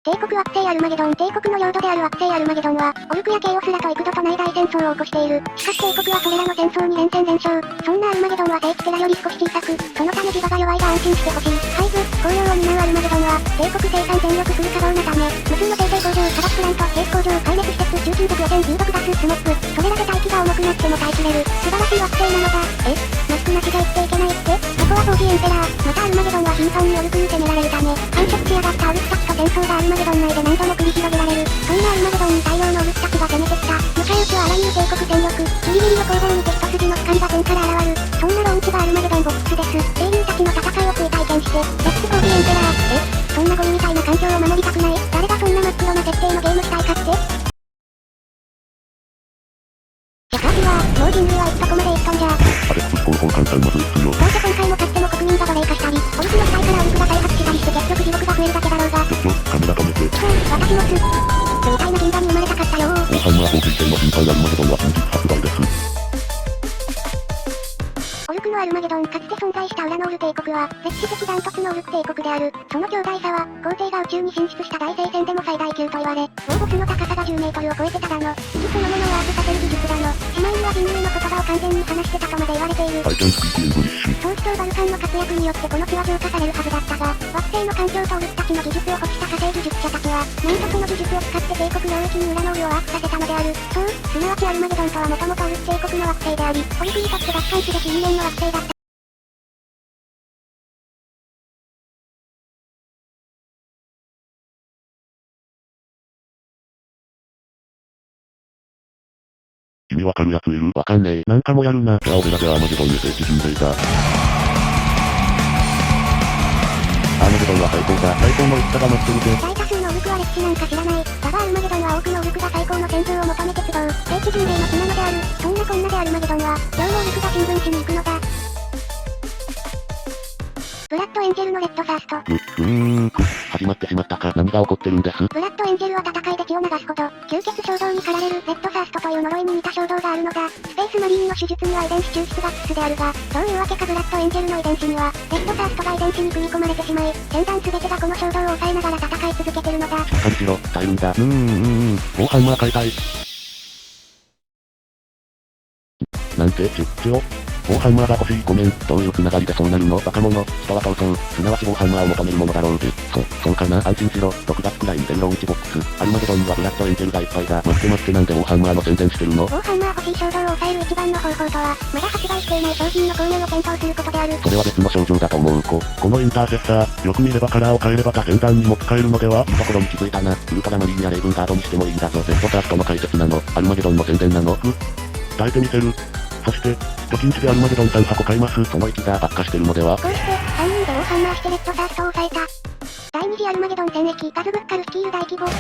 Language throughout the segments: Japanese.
帝国惑星アルマゲドン。帝国の領土である惑星アルマゲドンは、オルクやケイオスらと幾度とない大戦争を起こしている。しかし帝国はそれらの戦争に連戦連勝。そんなアルマゲドンは聖騎テラより少し小さく、そのため自我が弱いが安心してほしい。ハイブ、工業を担うアルマゲドンは、帝国生産電力フル稼働なため、無数の生成工場、化学プラント、兵器工場、壊滅施設、中金属汚染、有毒ガス、スモッグ。それらで大気が重くなっても耐えきれる。素晴らしい惑星なのだ。マスクなしで生きていけないって？そこはフォージエンペラー。またアルマゲドンは頻繁にオルクに攻められるため、繁殖しやがったオルクたちと戦争がアルマゲドン内で何度も繰り広げられる。そんなアルマゲドンに大量のオルクたちが攻めてきた。迎え撃ちはあらゆる帝国戦力。ギリギリの攻防にて一筋の光が天から現る。そんなローンチがアルマゲドンボックスです。英雄たちの戦いを追体験して、レッツフォージエンペラー。そんなゴミみたいな環境を守りたくない？誰がそんな真っ黒な設定のゲームしたいかって？じゃあ次は、もう人類はいつどこまで行っとんじゃ。アレックス候補簡単まずいっすよ。どうせ今回も勝っても国民が奴隷化したり、オルクの時代からオルクが再発したりして結局地獄が増えるだけだろうが。カメラ止めて。私のみたいな銀河に生まれたかったよー。オーハンマー放水艇の頻繁アルマゲドンは近日発売です。オルクのアルマゲドン、かつて存在したウラノール帝国は、歴史的ダントツのオルク帝国である。その強大さは、皇帝が宇宙に進出した大聖戦でも最大級と言われ、大ボスの高さが10メートルを超えてただの、木そのものをアープさせる技術だの、しまいには人類の言葉を完全に話してたとまで言われている。I can speak English。総機長バルカンの活躍によってこの地は浄化されるはずだったが、惑星の環境とオルクたちの技術を欲した火星技術者たちは、なんとその技術を使って帝国領域にウラノールをアープさせたのである。そう、すなわちアルマゲドンとはもともとオルク帝国の惑星であり、オルクにとって奪還すべき因縁の惑星だった。意味わかるやついる？わかんねえ。なんかもやるな。じゃあ俺らでアーマゲドンへ聖地巡礼だ。アーマゲドンは最高だ。最高の戦が待ってるぜ。大多数のオルクは歴史なんか知らない。だがアルマゲドンは多くのオルクが最高の戦場を求めて集う。聖地巡礼の品のである。そんなこんなでアルマゲドンは、両のオルクが新聞しに行くのだ。ブラッドエンジェルのレッドサースト。始まってしまったか。何が起こってるんです？ブラッドエンジェルは戦いで血を流すほど、吸血衝動に駆られるレッドサーストという呪いに似た衝動があるのだ。スペースマリーンの手術には遺伝子抽出が必須であるが、どういうわけかブラッドエンジェルの遺伝子には、レッドサーストが遺伝子に組み込まれてしまい、戦団全てがこの衝動を抑えながら戦い続けてるのだ。しっかりしろ、耐えるんだ。オーハンマー買いたい。なんて、オーハンマーが欲しい。ごめん、どういう繋がりでそうなるの？バカ者、人は闘争、すなわちオーハンマーを求めるものだろうぜ。そうかな、安心しろ、6月くらいに出るローンチボックス。アルマゲドンにはブラッドエンジェルがいっぱいだ。待ってなんでオーハンマーの宣伝してるの？オーハンマー欲しい衝動を抑える一番の方法とは、まだ発売していない商品の購入を検討することである。それは別の症状だと思う。このインターセプター、よく見ればカラーを変えれば他戦団にも使えるのでは？いいところに気づいたな。ウルトラマリンやレイブンガードにしてもいいんだぞ。レッドサーストの解説なの？アルマゲドンの宣伝なの？耐えてみせる。そして、貯金値でアルマゲドン3箱買います。その息が悪化してるのでは？こうして、3人でオーハンマーしてレッドサーストを抑えた。第2次アルマゲドン戦役、ガズブッカル率いる大規模。ア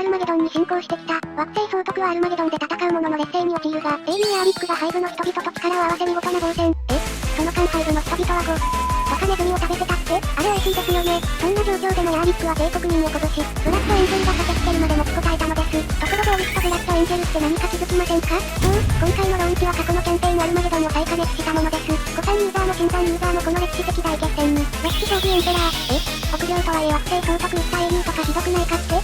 ルマゲドンに侵攻してきた、惑星総督はアルマゲドンで戦う者の劣勢に陥るが、英雄やアリックがハイブの人々と力を合わせ見事な防戦。その間ハイブの人々はとかネズミを食べてたって？あれ美味しいですよね。そんな状況でもヤーリックは帝国民を鼓舞し、ブラッドエンジェルが駆けつけるまで持ちこたえたのです。ところでオリスとブラッドエンジェルって何か気づきませんか？そう、今回のローンチは過去のキャンペーンアルマゲドンを再加熱したものです。古参ユーザーも新参ユーザーもこの歴史的大決戦に、レッツフォージエンペラー。臆病とはいえ惑星総督訴えるとかひどくないかって？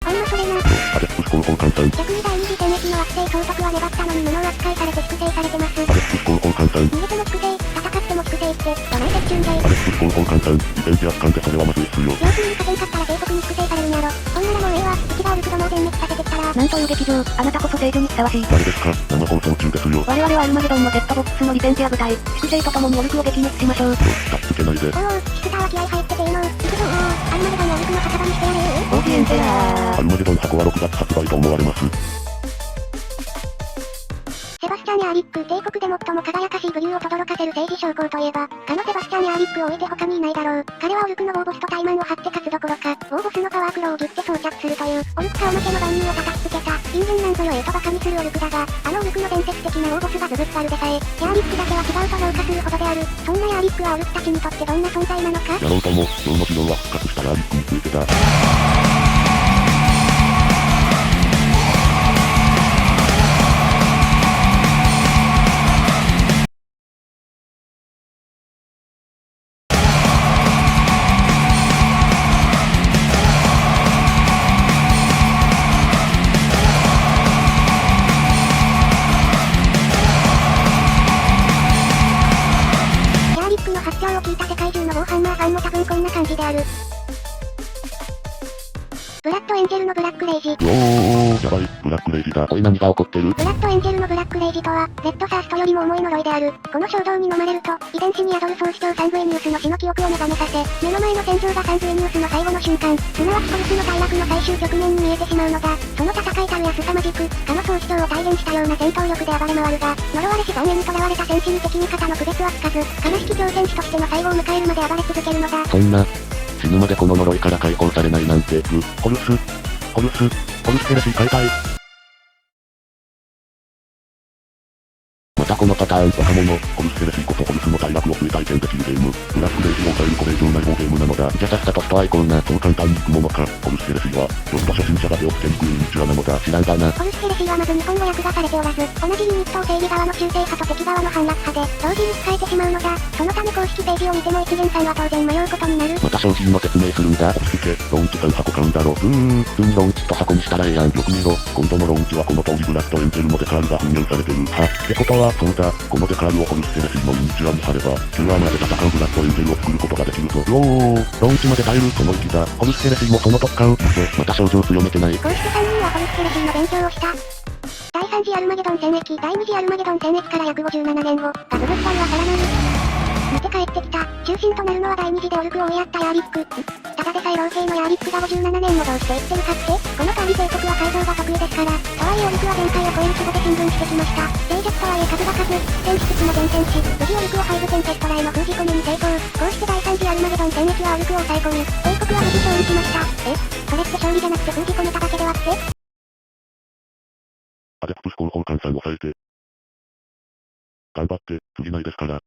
ほんまそれな。アレックス候補簡単。逆に第二次戦役の惑星総督は粘ったのに無能扱いされて粛清されてます。アレックス候補簡単。逃げても粛清、戦っても粛清って、どない鉄柱で。アレックス候補簡単。リベンジ扱んでそれはまずいっすよ。要するに勝てんかったら帝国に粛清されるんやろ。ほんならもうええわ、うちがウルク殿を全滅させてきたら。なんという劇場、あなたこそ制御にふさわしい。誰ですか？生放送中ですよ。我々はアルマゲドンのジェットボックスのリベンジや部隊、粛清とともにオルクを撃滅しましょう。たっつけないで。おお、シクターは気合入ってていいの。行くぞアルマゲドンをオルクの墓場にしてやれオーディエンペラー。アルマゲドン箱は6月発売と思われます。セバスチャン・ヤーリック、帝国で最も輝かしい武勇を轟かせる政治将校といえば、かのセバスチャン・ヤーリックを置いて他にいないだろう。彼はオルクの大ボスとタイマンを張って勝つどころか、大ボスのパワークローをギュッて装着するという、オルク顔負けの万人を叩きつけた、人間なんぞよとバカにするオルクだが、あのオルクの伝説的な大ボスがズブッバルでさえ、ヤーリックだけは違うと評価するほどである。そんなヤーリックはオルクたちにとってどんな存在なのか？やろうとも、今日の議論は復活したヤーリックについてだ。界中のウォーハンマーファンも多分こんな感じである。ブラッドエンジェルのブラックレイジ。おー、やばい、ブラックレイジだ。おい何が起こってる？ブラッドエンジェルのブラックレイジとは、レッドサーストよりも重い呪いである。この衝動に飲まれると、遺伝子に宿る総主張サングエニウスの死の記憶を目覚めさせ、目の前の戦場がサングエニウスの最後の瞬間、すなわちコルスの大落の最終局面に見えてしまうのだ。その戦いたるや凄まじく、かの総主張を体現したような戦闘力で暴れ回るが、呪われし残念に囚われた戦士に敵味方の区別はつかず、悲しき挑戦士としての最後を迎えるまで暴れ続けるのだ。そんな、死ぬまでこの呪いから解放されないなんて、ホルスヘレシー変えたい。またこのパターン、若者、ホルスヘレシーこそホルスの大学を追体験できるゲーム。ブラックレイジを抑えるこれ以上ないゲームなのだ。じゃさっさとストアイコンな、そう簡単に行くものか。ホルスヘレシーは、ちょっと初心者が手をつけにくいミニチュアなのだ。知らんがな。ホルスヘレシーはまず日本語訳がされておらず、同じユニットを正義側の中性派と敵側の反落派で、同時に使えてしまうのだ。そのため公式ページを見ても一元さんは当然迷うことになる。また商品の説明するんだ。落ち着け、ローンチ3箱買うんだろ。普通にローンチ1箱にしたらええやん。よく見ろ。今度のローンチはこの通りブラッドエンジェルのデカールが封入されてる。は、ってことは、そうだ。このデカールをホルスヘレシーのミニチュアに貼れば、キュアーナで戦うブラッドエンジェルを作ることができるぞ。ローンチまで耐える。その域だ。ホルスヘレシーもその特感。また症状強めてない。こうして3人はホルスヘレシーの勉強をした。第3次アルマゲドン戦役、第2次アルマゲドン戦役から約57年後、ガズブッタルはさらなる。見て帰ってきた。中心となるのは第2次でオルクを追いやったヤーリック。ただでさえ老兵のヤーリックが57年もどうして生きてるかって、この通り帝国は改造が得意ですから、とはいえオルクは限界を超える規模で進軍してきました。冷術とはいえ数が数、戦士基地も厳選し、無事オルクをハイブテンペストラへの封じ込めに成功。こうして第3次アルマゲドン戦役はオルクを抑え込み、帝国は無事勝利しました。それって勝利じゃなくて封じ込めただけではって？アデプトス広報換算を抑えて。頑張って、次ないですから。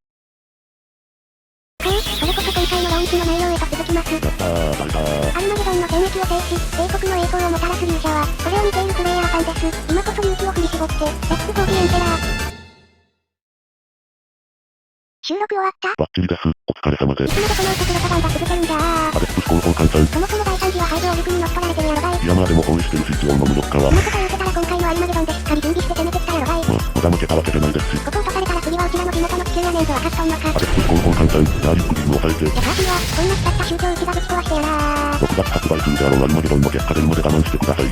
それこそ今回のローンチの内容へと続きます。やったー、バレたー。アルマゲドンの戦役を制し、帝国の栄光をもたらす勇者は、これを見ているプレイヤーさんです。今こそ勇気を振り絞って、レッツゴービエンペラー。収録終わった？バッチリです。お疲れ様でいす。つまでこの後プロパガンダ続けるんじゃー。アデプトス広報換算。そもそも第3次はハイブオルクに乗っ取られてるやろがい。いやまあでも包囲してるし一応飲むどっかは。そんなこと言うてたら今回のアルマゲドンでしっかり準備して攻めてきたやろがい。まだ負けたわけじゃないですし。ここ落とされたら次はうちらの地元の地球やねんと分かっとんのか。アデプトス広報換算、ヤーリックビームを抑えて。じゃあ次は、こんな使った宗教内がぶち壊してやらー。 6月発売するであろうアルマゲドンの結果出るまで我慢してください。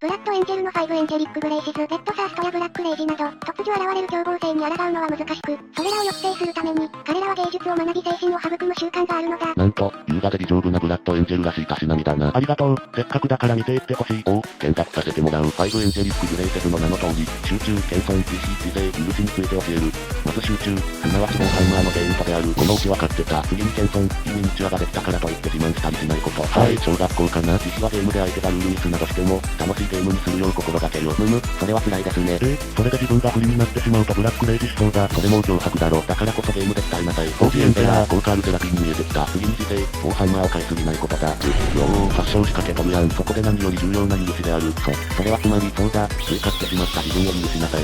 ブラッドエンジェルの5エンジェリックグレイシズ、レッドサーストやブラックレイジなど、突如現れる凶暴性に抗うのは難しく、それらを抑制するために、彼らは芸術を学び精神を育む習慣があるのだ。なんと、優雅で美丈夫なブラッドエンジェルらしいたしなみだな。ありがとう。せっかくだから見ていってほしい。おう、見学させてもらう。5エンジェリックグレイシズの名の通り、集中、謙遜、自死、自制、許しについて教える。まず集中、すなわちボンハンマーのゲームとである。このうち分かってた。次に謙遜、いいミニチュアができたからといって自慢したりしないこと。はい、小学校かな。自死はゲームで相手がルールミスなどしても、楽しいゲームにするよう心がけよ。それは辛いですね。それで自分が不利になってしまうとブラックレイジしそうだ。それも脅迫だろ。だからこそゲームで伝えなさい。オージエンペラー、効果あるテラピーに見えてきた。次に自制、ウォーハンマーを買いすぎないことだ。発症しかけとるやん。そこで何より重要な許しである。それはつまりそうだ。追加してしまった自分を許しなさい。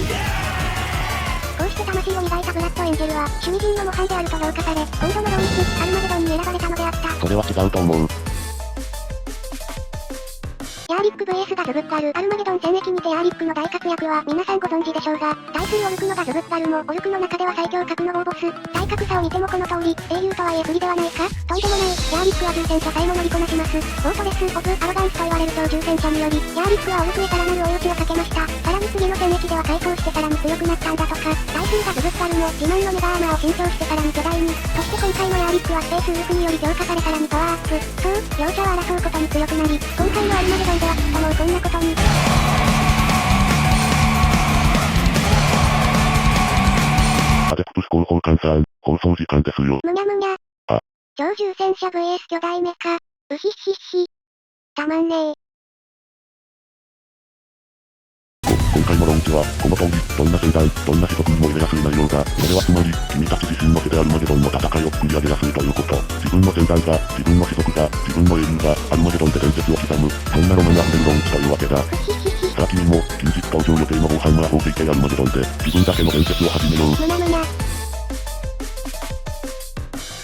こうして魂を磨いたブラッドエンジェルは、趣味人の模範であると評価され、今度のローンチ、アルマゲドンに選ばれたのであった。それは違うと思う。ヤーリック VS ガズブッタル、アルマゲドン戦役にてヤーリックの大活躍は皆さんご存知でしょうが、対するオルクのガズブッタルもオルクの中では最強格の大ボス。体格差を見てもこの通り、英雄とはいえ不利ではないか。とんでもない、ヤーリックは重戦車さえも乗りこなします。フォートレス、オブ、アロガンスと言われる超重戦車により、ヤーリックはオルクへさらなる追い打ちをかけました。さらに次の戦役では解放してさらに強くなったんだとか。対するガズブッタルも自慢のメガアーマーを新調してさらに巨大に。そして今回のヤーリックはスペースウルフにより強化されさらにパワーアップ。そう、両者は争うことに強くなり、今回のアルマゲドンではきっともうこんなことに。アデプトス広報換算、放送時間ですよ。むにゃむにゃ。あ。超重戦車 VS 巨大メカ。うひっひっひ。たまんねえ。今回のローンチは、この通り、どんな戦団、どんな種族にも入れやすい内容だ。それはつまり、君たち自身の手でアルマゲドンの戦いを作り上げやすいということ。自分の戦団が、自分の種族が、自分の英雄が、アルマゲドンで伝説を刻む、そんなロマンあふれるローンチというわけだ。さあ君も、近日登場予定のウォーハンマー 4K アルマゲドンで、自分だけの伝説を始めよう。むにゃむにゃ。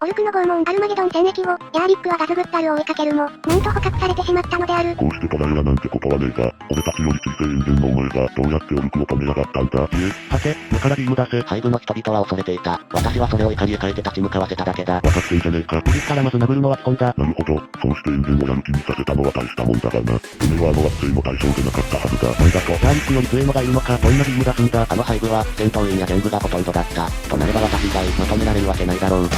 オルクの拷問アルマゲドン戦役後、ヤーリックはガズグッタルを追いかけるも、なんと捕獲されてしまったのである。こうして捕らえやなんてことはねえが、俺たちより追跡人間のお前がどうやってオルクを止めやがったんだ。はて、目からビーム出せ。背部の人々は恐れていた。私はそれを怒りへ変えて立ち向かわせただけだ。わかってんじゃねえか。撃ったらまず殴るのは突っ込んだ。なるほど。そうしてエンジンをやる気にさせたのは大したもんだがな。てめえはあの惑星も対象でなかったはずだ。なんだと、ヤーリックより強いのがいるのか。どんなビーム出すんだ。あの背部は、戦闘員や全部がほとんどだった。となれば私以外、まとめられるわけないだろう。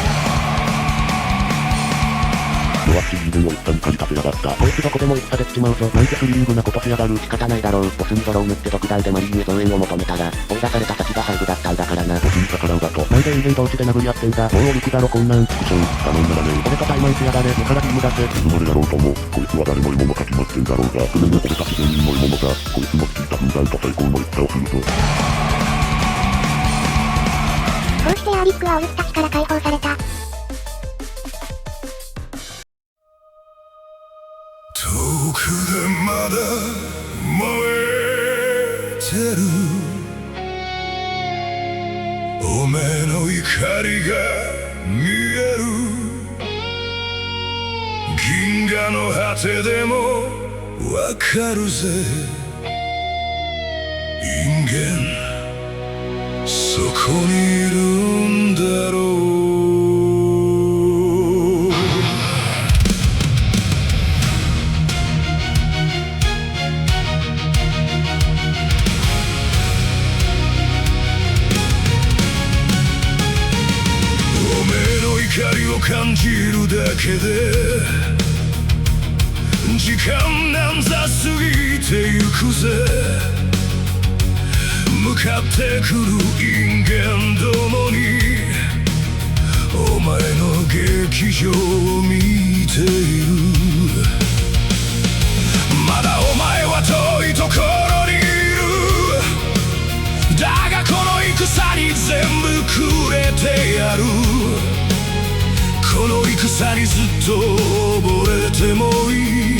弱っち人間を一旦駆り立てやがった。こいつどこでも戦できちまうぞ。なんてスリリングなことしやがる。仕方ないだろう。ボスに泥を塗って独断でマリーンへ増援を求めたら、追い出された先が背部だったんだからな。ボスに逆らうだと。なんで人間同士で殴り合ってんだ。もうオルクだろこんなん。クソン、我慢ならねえ。俺とタイマンしやがれ。目からビーム出せ。いつまでやろうとも、こいつは誰の芋もか決まってんだろうが、それも俺たち全員の芋もだ。こいつのついた分断と最高の一手をするぞ。こうしてヤーリックはオルクたちから解放された。遠くでまだ燃えてるおめえの怒りが見える銀河の果てでもわかるぜ人間そこにいるんだろう怒りを感じるだけで時間なんざ過ぎてゆくぜ向かってくる人間どもにお前の劇場を見ているまだお前は遠いところにいるだがこの戦に全部くれてやるこの戦にずっと溺れてもいい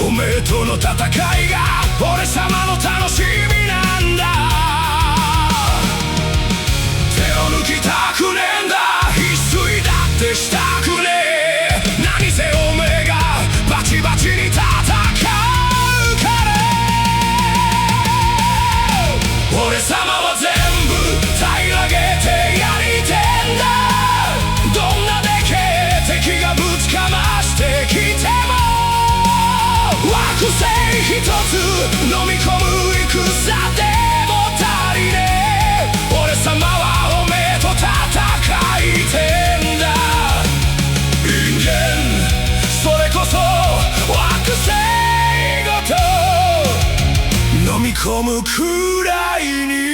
おめえとの戦いが俺様の楽しみなんだ手を抜きたくねえんだ必須だってしたくねえ何せおめえがバチバチに戦うから俺様は全部平らげてやりてんだどんな敵がぶちかましてきても惑星一つ飲み込む戦でも足りねえ俺様はおめえと戦いてんだ人間それこそ惑星ごと飲み込むくらいに